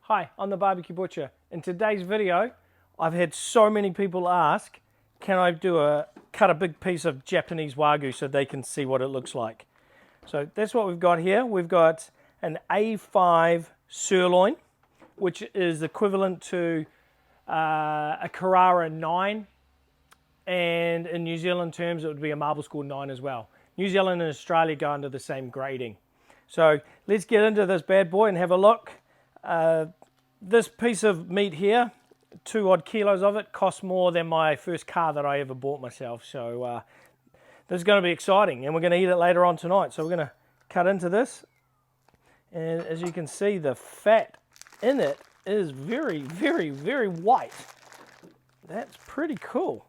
Hi, I'm the Barbecue Butcher. In today's video, I've had so many people ask, can I cut a big piece of Japanese Wagyu so they can see what it looks like. So that's what we've got here. We've got an A5 Sirloin, which is equivalent to a Carrara 9, and in New Zealand terms it would be a Marble School 9 as well. New Zealand and Australia go under the same grading. So let's get into this bad boy and have a look. This piece of meat here, 2 odd kilos of it, cost more than my first car that I ever bought myself. So this is going to be exciting, and we're going to eat it later on tonight. So we're going to cut into this, and as you can see, the fat in it is very, very, very white. That's pretty cool.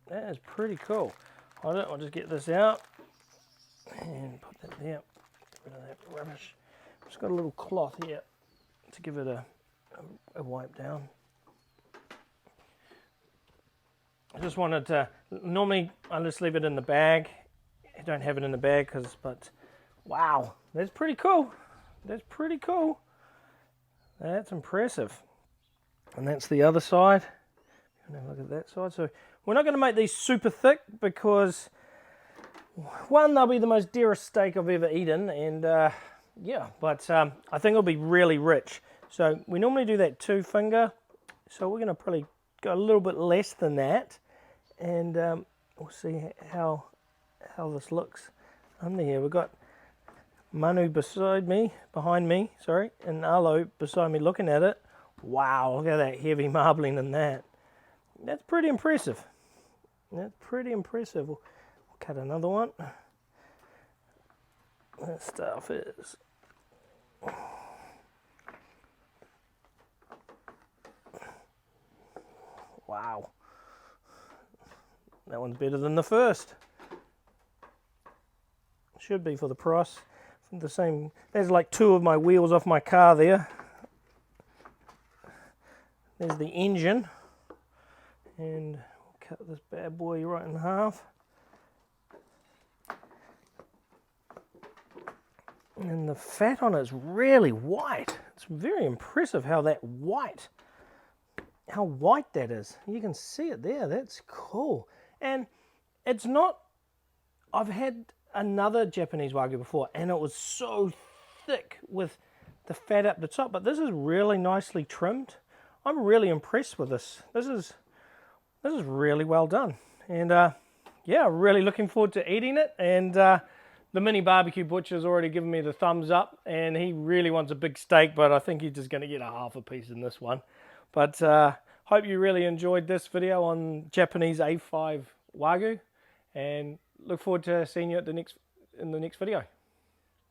That is pretty cool. I'll just get this out and put that there. Get rid of that rubbish. Just got a little cloth here to give it a wipe down. I just wanted to, normally I just leave it in the bag. I don't have it in the bag but wow, that's pretty cool. That's pretty cool. That's impressive. And that's the other side. Have a look at that side. So we're not going to make these super thick because, one, they'll be the most dearest steak I've ever eaten, and yeah, but I think it'll be really rich. So we normally do that 2 finger, so we're going to probably go a little bit less than that, and we'll see how this looks under here. We've got Manu behind me, and Arlo beside me looking at it. Wow, look at that heavy marbling in that. That's pretty impressive. That's pretty impressive. We'll cut another one. That stuff is... wow. That one's better than the first. Should be for the price. The same. There's like 2 of my wheels off my car there. There's the engine. And we'll cut this bad boy right in half. And the fat on it is really white. It's very impressive how white that is. You can see it there. That's cool. And it's not, I've had another Japanese Wagyu before, and it was so thick with the fat up the top, but this is really nicely trimmed. I'm really impressed with this. This is really well done. And yeah, really looking forward to eating it. And the mini barbecue butcher's already given me the thumbs up, and he really wants a big steak, but I think he's just going to get a half a piece in this one. But hope you really enjoyed this video on Japanese A5 Wagyu, and look forward to seeing you in the next video.